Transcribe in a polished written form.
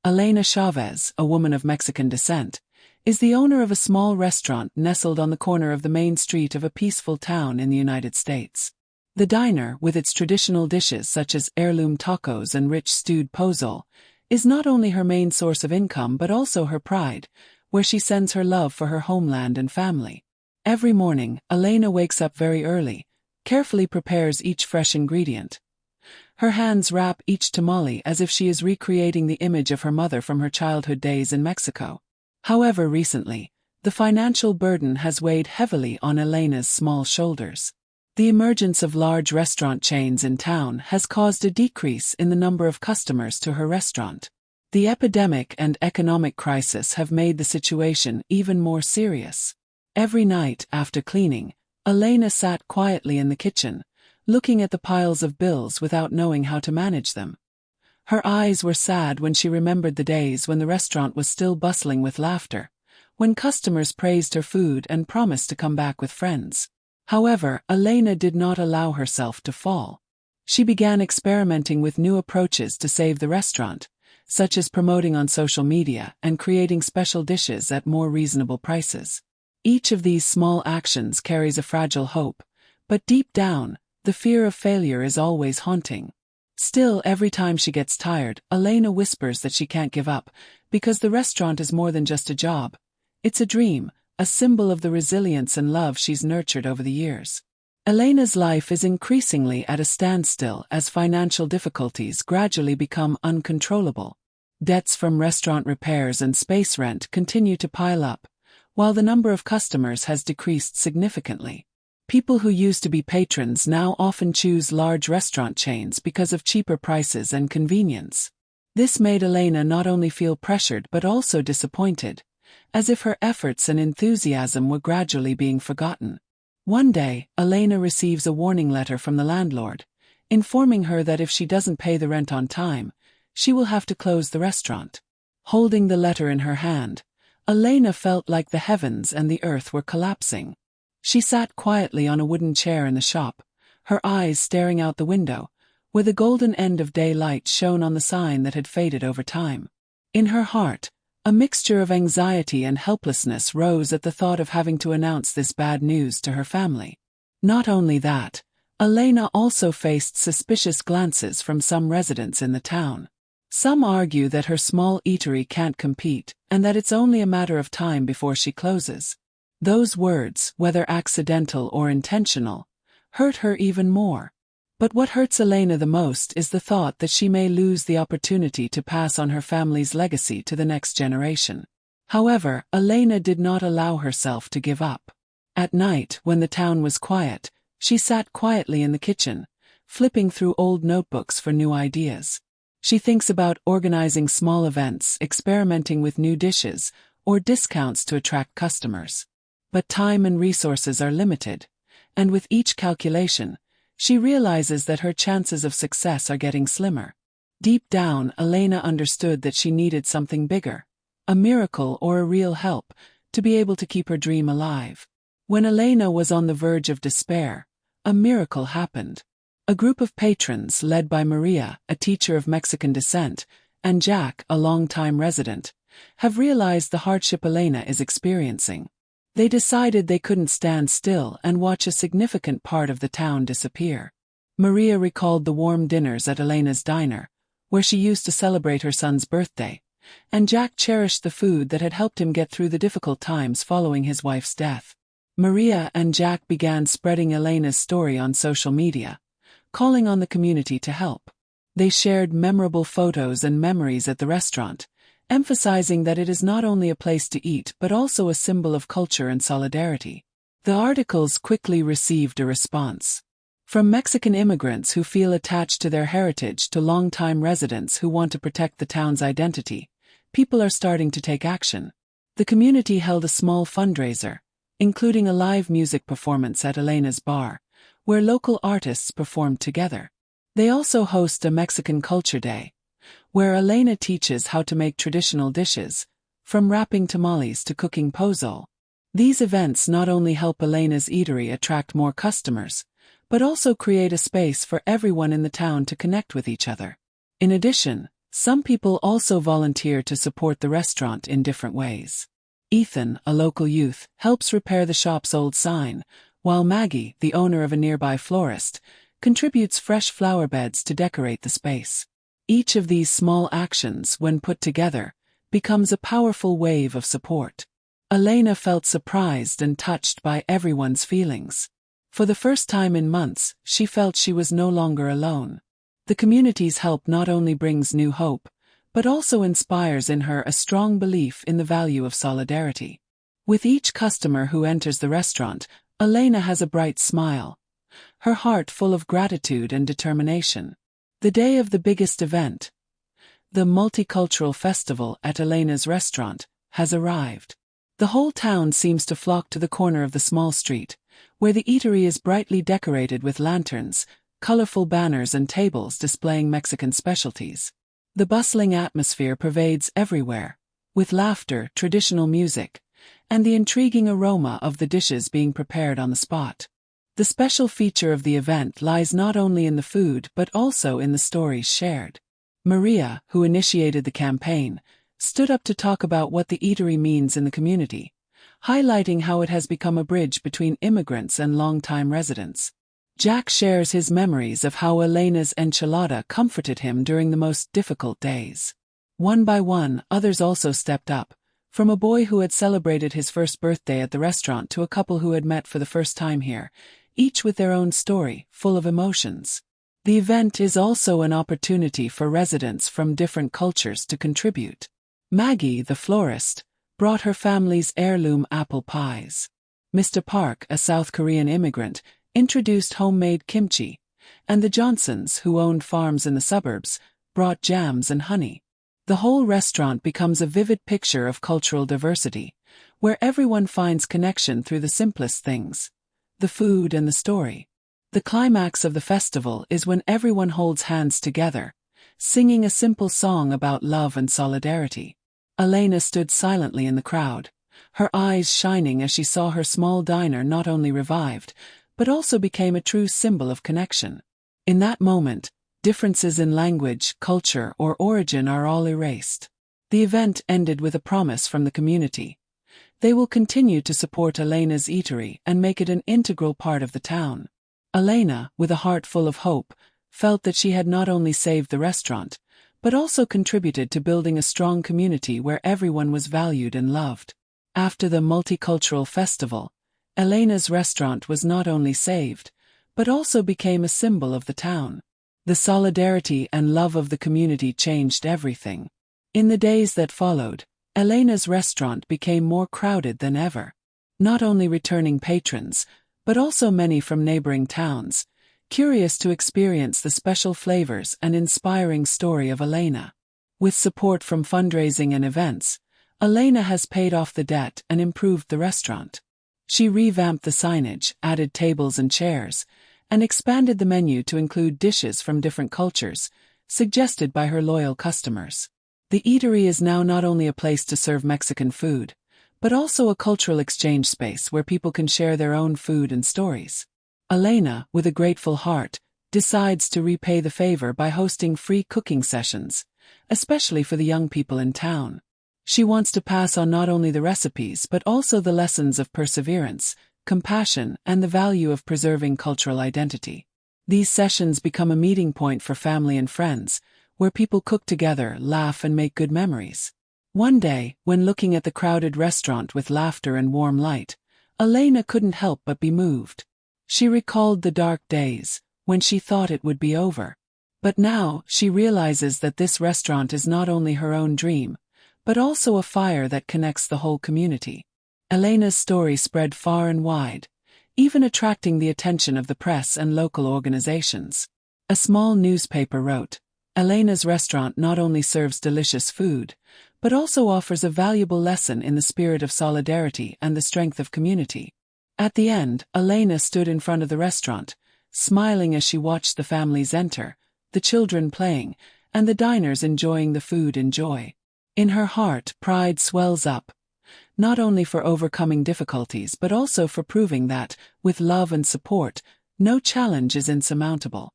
Elena Chavez, a woman of Mexican descent, is the owner of a small restaurant nestled on the corner of the main street of a peaceful town in the United States. The diner, with its traditional dishes such as heirloom tacos and rich stewed pozole, is not only her main source of income but also her pride, where she sends her love for her homeland and family. Every morning, Elena wakes up very early, carefully prepares each fresh ingredient. Her hands wrap each tamale as if she is recreating the image of her mother from her childhood days in Mexico. However, recently, the financial burden has weighed heavily on Elena's small shoulders. The emergence of large restaurant chains in town has caused a decrease in the number of customers to her restaurant. The epidemic and economic crisis have made the situation even more serious. Every night after cleaning, Elena sat quietly in the kitchen, looking at the piles of bills without knowing how to manage them. Her eyes were sad when she remembered the days when the restaurant was still bustling with laughter, when customers praised her food and promised to come back with friends. However, Elena did not allow herself to fall. She began experimenting with new approaches to save the restaurant, such as promoting on social media and creating special dishes at more reasonable prices. Each of these small actions carries a fragile hope, but deep down, the fear of failure is always haunting. Still, every time she gets tired, Elena whispers that she can't give up, because the restaurant is more than just a job. It's a dream, a symbol of the resilience and love she's nurtured over the years. Elena's life is increasingly at a standstill as financial difficulties gradually become uncontrollable. Debts from restaurant repairs and space rent continue to pile up, while the number of customers has decreased significantly. People who used to be patrons now often choose large restaurant chains because of cheaper prices and convenience. This made Elena not only feel pressured but also disappointed, as if her efforts and enthusiasm were gradually being forgotten. One day, Elena receives a warning letter from the landlord, informing her that if she doesn't pay the rent on time, she will have to close the restaurant. Holding the letter in her hand, Elena felt like the heavens and the earth were collapsing. She sat quietly on a wooden chair in the shop, her eyes staring out the window, where the golden end of daylight shone on the sign that had faded over time. In her heart, a mixture of anxiety and helplessness rose at the thought of having to announce this bad news to her family. Not only that, Elena also faced suspicious glances from some residents in the town. Some argue that her small eatery can't compete, and that it's only a matter of time before she closes. Those words, whether accidental or intentional, hurt her even more. But what hurts Elena the most is the thought that she may lose the opportunity to pass on her family's legacy to the next generation. However, Elena did not allow herself to give up. At night, when the town was quiet, she sat quietly in the kitchen, flipping through old notebooks for new ideas. She thinks about organizing small events, experimenting with new dishes, or discounts to attract customers. But time and resources are limited, and with each calculation, she realizes that her chances of success are getting slimmer. Deep down, Elena understood that she needed something bigger, a miracle or a real help, to be able to keep her dream alive. When Elena was on the verge of despair, a miracle happened. A group of patrons led by Maria, a teacher of Mexican descent, and Jack, a longtime resident, have realized the hardship Elena is experiencing. They decided they couldn't stand still and watch a significant part of the town disappear. Maria recalled the warm dinners at Elena's diner, where she used to celebrate her son's birthday, and Jack cherished the food that had helped him get through the difficult times following his wife's death. Maria and Jack began spreading Elena's story on social media, calling on the community to help. They shared memorable photos and memories at the restaurant, emphasizing that it is not only a place to eat but also a symbol of culture and solidarity. The articles quickly received a response. From Mexican immigrants who feel attached to their heritage to longtime residents who want to protect the town's identity, people are starting to take action. The community held a small fundraiser, including a live music performance at Elena's bar, where local artists performed together. They also host a Mexican Culture Day, where Elena teaches how to make traditional dishes, from wrapping tamales to cooking pozole. These events not only help Elena's eatery attract more customers, but also create a space for everyone in the town to connect with each other. In addition, Some people also volunteer to support the restaurant in different ways. Ethan, a local youth, helps repair the shop's old sign, while Maggie, the owner of a nearby florist, contributes fresh flower beds to decorate the space. Each of these small actions, when put together, becomes a powerful wave of support. Elena felt surprised and touched by everyone's feelings. For the first time in months, she felt she was no longer alone. The community's help not only brings new hope, but also inspires in her a strong belief in the value of solidarity. With each customer who enters the restaurant, Elena has a bright smile, her heart full of gratitude and determination. The day of the biggest event, the multicultural festival at Elena's restaurant, has arrived. The whole town seems to flock to the corner of the small street, where the eatery is brightly decorated with lanterns, colorful banners and tables displaying Mexican specialties. The bustling atmosphere pervades everywhere, with laughter, traditional music, and the intriguing aroma of the dishes being prepared on the spot. The special feature of the event lies not only in the food but also in the stories shared. Maria, who initiated the campaign, stood up to talk about what the eatery means in the community, highlighting how it has become a bridge between immigrants and longtime residents. Jack shares his memories of how Elena's enchilada comforted him during the most difficult days. One by one, others also stepped up, from a boy who had celebrated his first birthday at the restaurant to a couple who had met for the first time here, each with their own story, full of emotions. The event is also an opportunity for residents from different cultures to contribute. Maggie, the florist, brought her family's heirloom apple pies. Mr. Park, a South Korean immigrant, introduced homemade kimchi, and the Johnsons, who owned farms in the suburbs, brought jams and honey. The whole restaurant becomes a vivid picture of cultural diversity, where everyone finds connection through the simplest things, the food and the story. The climax of the festival is when everyone holds hands together, singing a simple song about love and solidarity. Elena stood silently in the crowd, her eyes shining as she saw her small diner not only revived, but also became a true symbol of connection. In that moment, differences in language, culture, or origin are all erased. The event ended with a promise from the community. They will continue to support Elena's eatery and make it an integral part of the town. Elena, with a heart full of hope, felt that she had not only saved the restaurant, but also contributed to building a strong community where everyone was valued and loved. After the multicultural festival, Elena's restaurant was not only saved, but also became a symbol of the town. The solidarity and love of the community changed everything. In the days that followed, Elena's restaurant became more crowded than ever. Not only returning patrons, but also many from neighboring towns, curious to experience the special flavors and inspiring story of Elena. With support from fundraising and events, Elena has paid off the debt and improved the restaurant. She revamped the signage, added tables and chairs, and expanded the menu to include dishes from different cultures, suggested by her loyal customers. The eatery is now not only a place to serve Mexican food, but also a cultural exchange space where people can share their own food and stories. Elena, with a grateful heart, decides to repay the favor by hosting free cooking sessions, especially for the young people in town. She wants to pass on not only the recipes but also the lessons of perseverance, compassion, and the value of preserving cultural identity. These sessions become a meeting point for family and friends, where people cook together, laugh, and make good memories. One day, when looking at the crowded restaurant with laughter and warm light, Elena couldn't help but be moved. She recalled the dark days, when she thought it would be over. But now, she realizes that this restaurant is not only her own dream, but also a fire that connects the whole community. Elena's story spread far and wide, even attracting the attention of the press and local organizations. A small newspaper wrote, "Elena's restaurant not only serves delicious food, but also offers a valuable lesson in the spirit of solidarity and the strength of community." At the end, Elena stood in front of the restaurant, smiling as she watched the families enter, the children playing, and the diners enjoying the food in joy. In her heart, pride swells up, not only for overcoming difficulties but also for proving that, with love and support, no challenge is insurmountable.